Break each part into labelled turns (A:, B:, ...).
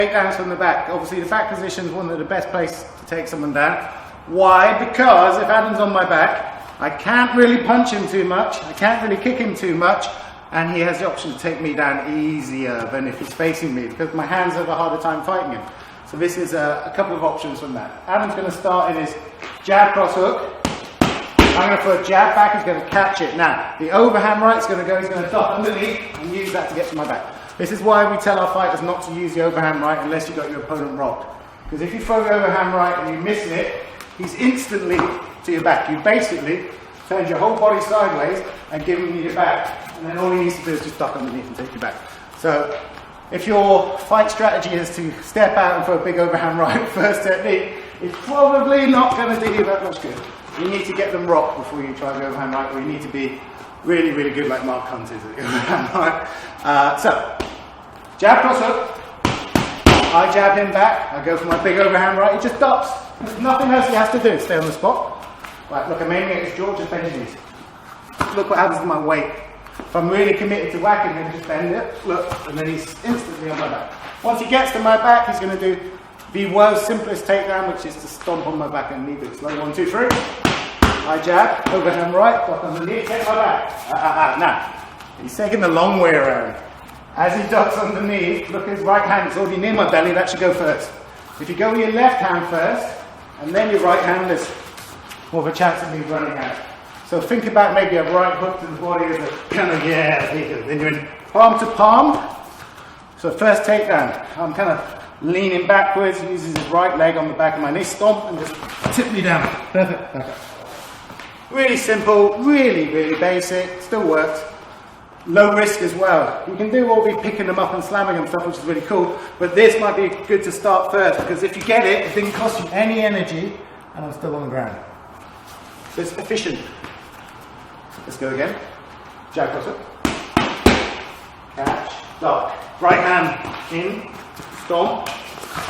A: Takedowns from the back. Obviously the back position is one of the best places to take someone down. Why? Because if Adam's on my back, I can't really punch him too much, I can't really kick him too much, and he has the option to take me down easier than if he's facing me, because my hands have a harder time fighting him. So this is a couple of options from that. Adam's going to start in his jab cross hook. I'm going to throw a jab back, he's going to catch it. Now, the overhand right is going to go, he's going to duck underneath and use that to get to my back. This is why we tell our fighters not to use the overhand right unless you've got your opponent rocked. Because if you throw the overhand right and you miss it, he's instantly to your back. You basically turn your whole body sideways and give him your back. And then all he needs to do is just duck underneath and take you back. So, if your fight strategy is to step out and throw a big overhand right first technique, it's probably not going to do you that much good. You need to get them rocked before you try the overhand right, or you need to be really, really good like Mark Hunt is at the overhand right. So, jab cross hook. I jab him back. I go for my big overhand right. He just ducks. There's nothing else he has to do. Stay on the spot. Right, look, I'm aiming at his jaw, just bend his knees. Look what happens to my weight. If I'm really committed to whacking him, just bend it. Look, and then he's instantly on my back. Once he gets to my back, he's going to do the world's simplest takedown, which is to stomp on my back and knee boots. Slow, 1, 2, 3. I jab, overhand right, duck underneath, take my back. Now, he's taking the long way around. As he ducks underneath, look at his right hand, it's already near my belly, that should go first. If you go with your left hand first, and then your right hand, there's more of a chance of me running out. So think about maybe a right hook to the body as a kind of, yeah, then you're in palm to palm. So first takedown, I'm kind of leaning backwards, he uses his right leg on the back of my knee, stomp and just tip me down. Perfect. Okay. Really simple, really, really basic, still works. Low risk as well. You can do all the picking them up and slamming them stuff, which is really cool, but this might be good to start first, because if you get it, it didn't cost you any energy, and I'm still on the ground. So it's efficient. Let's go again. Jab cross hook. Catch, duck. Right hand in, stomp,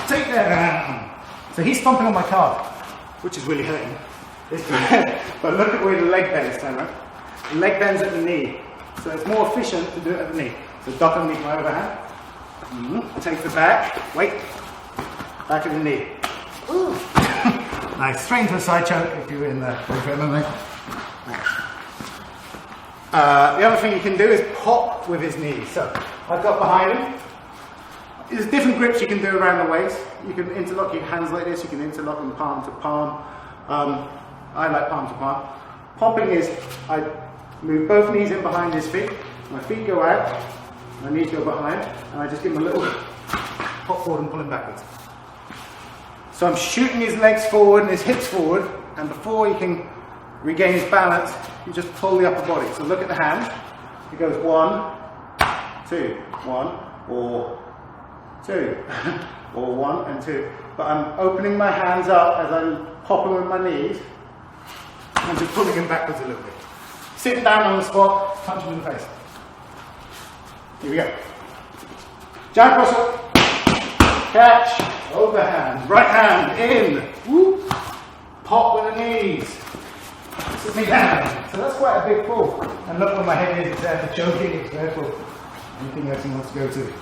A: take down. So he's stomping on my calf, which is really hurting. But look at where the leg bends, right? The leg bends at the knee. So it's more efficient to do it at the knee. So duck underneath my overhand. Take the back. Wait. Back of the knee. Ooh. Nice. Straight into a side choke if you're in the MMA. The other thing you can do is pop with his knees. So I've got behind him. There's different grips you can do around the waist. You can interlock your hands like this. You can interlock them palm to palm. I like palm to palm. Popping is I move both knees in behind his feet. My feet go out. My knees go behind. And I just give him a little pop forward and pull him backwards. So I'm shooting his legs forward and his hips forward. And before he can regain his balance, you just pull the upper body. So look at the hand. It goes 1, 2, 1, or 2, or 1 and 2. But I'm opening my hands up as I'm popping with my knees and just pulling him backwards a little bit. Sit down on the spot, punch him in the face. Here we go. Jab cross hook, catch, overhand, right hand in, whoop, pop with the knees, sit me down. So that's quite a big pull. And look where my head is, it's there for choking, it's there for anything else he wants to go to.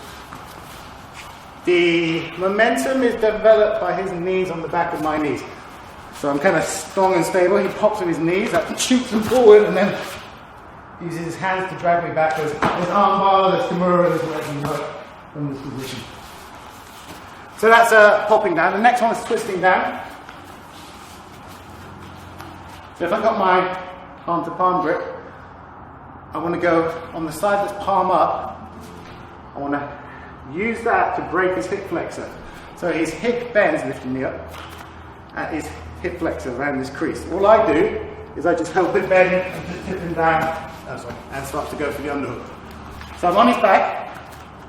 A: The momentum is developed by his knees on the back of my knees. So I'm kind of strong and stable. He pops with his knees, that shoots him forward, and then uses his hands to drag me backwards. There's arm bar, there's Kimura, there's whatever you work from this position. So that's popping down. The next one is twisting down. So if I've got my palm to palm grip, I want to go on the side that's palm up. I want to use that to break his hip flexor. So his hip bends, lifting me up, at his hip flexor around this crease. All I do is I just help it bend and just tip him down and start to go for the underhook. So I'm on his back,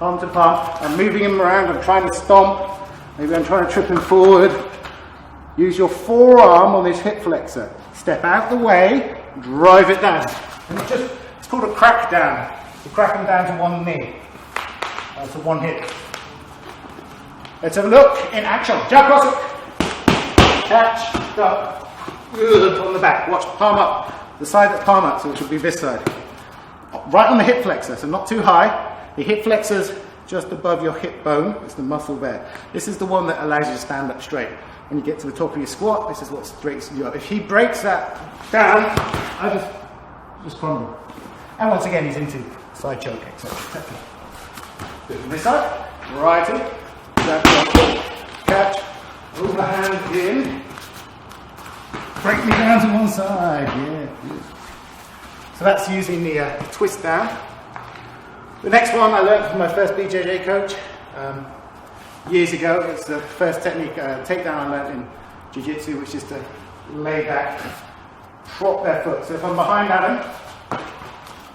A: palm to palm, I'm moving him around, I'm trying to stomp, maybe I'm trying to trip him forward. Use your forearm on this hip flexor. Step out the way, drive it down. And it's called a crack down. You crack him down to one knee. To one hip. Let's have a look in action. Jab cross hook. Catch, duck. Good on the back. Watch, palm up. The side that's palm up, so which will be this side. Right on the hip flexor, so not too high. The hip flexor's just above your hip bone. It's the muscle there. This is the one that allows you to stand up straight. When you get to the top of your squat, this is what straights you up. If he breaks that down, I just crumble. And once again, he's into side choke exercise. Do it from this side, righty, jab, catch, overhand in, break me down to one side, yeah. So that's using the twist down. The next one I learned from my first BJJ coach years ago. It's the first technique, takedown I learned in jiu-jitsu, which is to lay back, prop their foot. So if I'm behind Adam,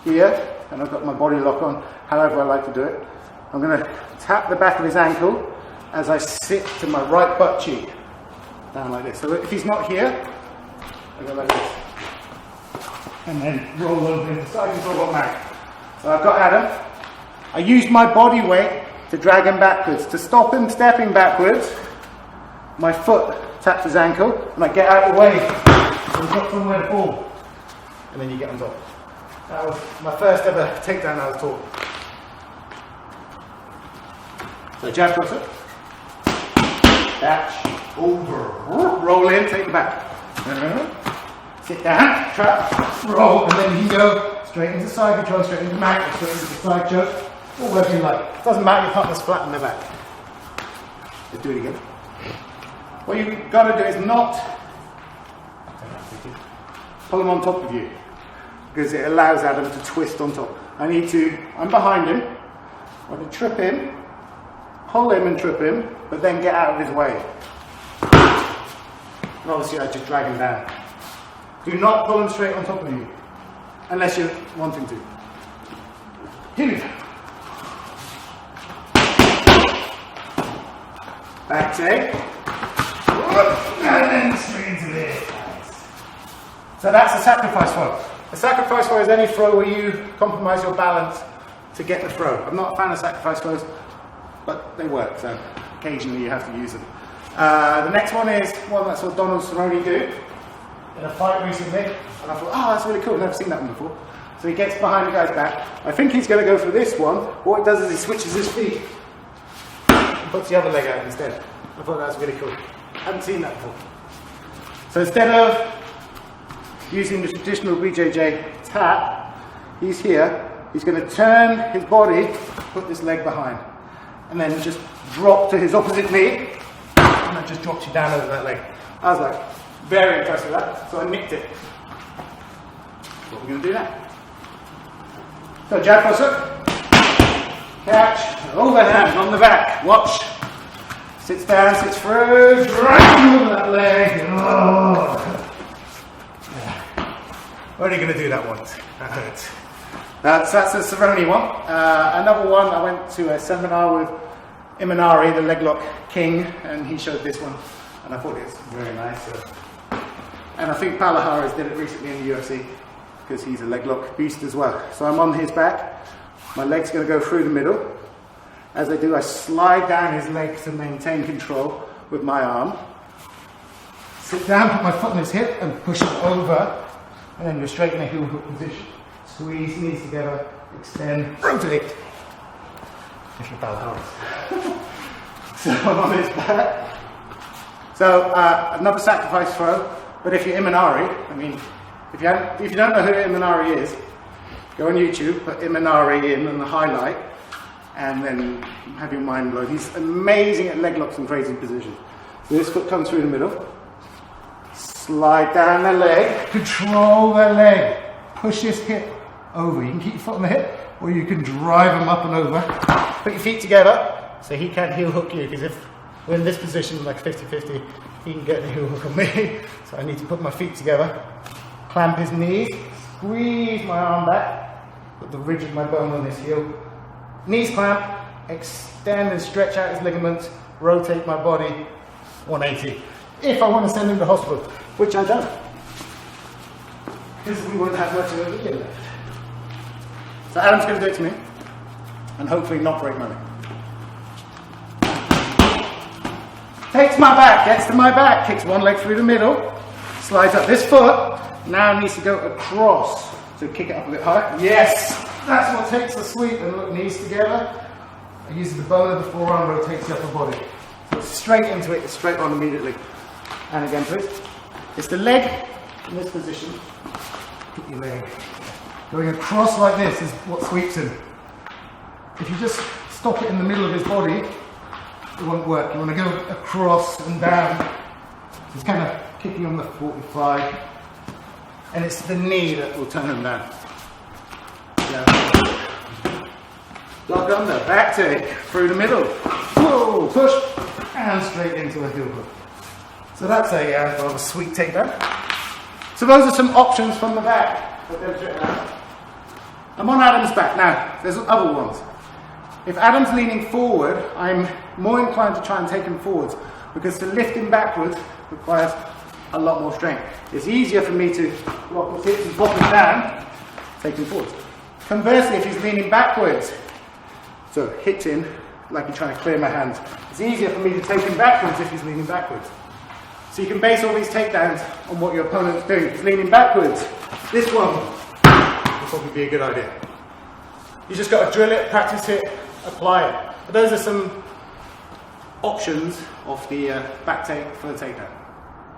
A: here, and I've got my body lock on, however I like to do it, I'm going to tap the back of his ankle as I sit to my right butt cheek, down like this. So if he's not here, I go like this, and then roll over into side control on Mary. So I've got Adam. I use my body weight to drag him backwards. To stop him stepping backwards, my foot taps his ankle, and I get out of the way, so he's got somewhere to fall, and then you get on top. That was my first ever takedown I was taught. So jab crosser, catch, over, roll in, take it back. Sit down, trap, roll, and then you go straight into side control, straight into mount, straight into side choke, or whatever you like. It doesn't matter, your partner's flat on their back. Let's do it again. What you've got to do is not pull them on top of you, because it allows Adam to twist on top. I'm behind him, I want to trip him, pull him and trip him, but then get out of his way. And obviously I just drag him down. Do not pull him straight on top of you, unless you're wanting to. Here we go. Back take, and then straight into this. So that's a sacrifice throw. A sacrifice throw is any throw where you compromise your balance to get the throw. I'm not a fan of sacrifice throws, but they work, so occasionally you have to use them. The next one is one that I saw Donald Cerrone do in a fight recently, and I thought, oh, that's really cool, I've never seen that one before. So he gets behind the guy's back. I think he's going to go for this one. What he does is he switches his feet and puts the other leg out instead. I thought that was really cool. I haven't seen that before. So instead of using the traditional BJJ tap, he's here, he's going to turn his body, put this leg behind, and then just drop to his opposite knee, and that just drops you down over that leg. I was like, very impressed with that, so I nicked it. That's what we're going to do now. So jab crosser, catch, overhand on the back, watch. Sits down, sits through, drag over that leg. Oh. We're only going to do that once. That hurts. That's a Cerrone one. Another one, I went to a seminar with Imanari, the leg lock king, and he showed this one, and I thought it was very nice. And I think Palahara's did it recently in the UFC, because he's a leg lock beast as well. So I'm on his back, my leg's going to go through the middle. As I do, I slide down his leg to maintain control with my arm. Sit down, put my foot on his hip and push it over, and then you're straight in a heel hook position. Squeeze knees together, extend, rotate. If you're Palahara. So I'm on his back. So another sacrifice throw, but if you're Imanari, I mean, if you don't know who Imanari is, go on YouTube, put Imanari in and the highlight, and then have your mind blown. He's amazing at leg locks and crazy positions. So this foot comes through the middle, slide down the leg, control the leg, push this hip over. You can keep your foot on the hip, or you can drive them up and over. Put your feet together, so he can't heel hook you, because if we're in this position, like 50-50, he can get the heel hook on me. So I need to put my feet together, clamp his knees, squeeze my arm back, put the ridge of my bone on his heel, knees clamp, extend and stretch out his ligaments, rotate my body 180. If I want to send him to hospital, which I don't, because we won't have much of a video left. So Adam's going to do it to me, and hopefully not break my leg. Takes my back, gets to my back, kicks one leg through the middle, slides up. This foot now needs to go across, so kick it up a bit higher. Yes! That's what takes the sweep, and look, knees together, it uses the bone of the forearm, rotates the upper body. So it's straight into it, it's straight on immediately. And again, please. It's the leg in this position. Keep your leg. Going across like this is what sweeps him. If you just stop it in the middle of his body, it won't work. You want to go across and down. So it's kind of kicking on the 45. And it's the knee that will turn him down. Yeah. Lock under, back take, through the middle. Whoa, push, and straight into a heel hook. So that's a rather sweet takedown. So those are some options from the back. I'm on Adam's back. Now, there's other ones. If Adam's leaning forward, I'm more inclined to try and take him forwards, because to lift him backwards requires a lot more strength. It's easier for me to lock his hips and pop him down, take him forwards. Conversely, if he's leaning backwards, so hitting like you're trying to clear my hands, it's easier for me to take him backwards if he's leaning backwards. So you can base all these takedowns on what your opponent's doing. If he's leaning backwards, this one will probably be a good idea. You just got to drill it, practice it, apply it. But those are some options of the back take for the takedown.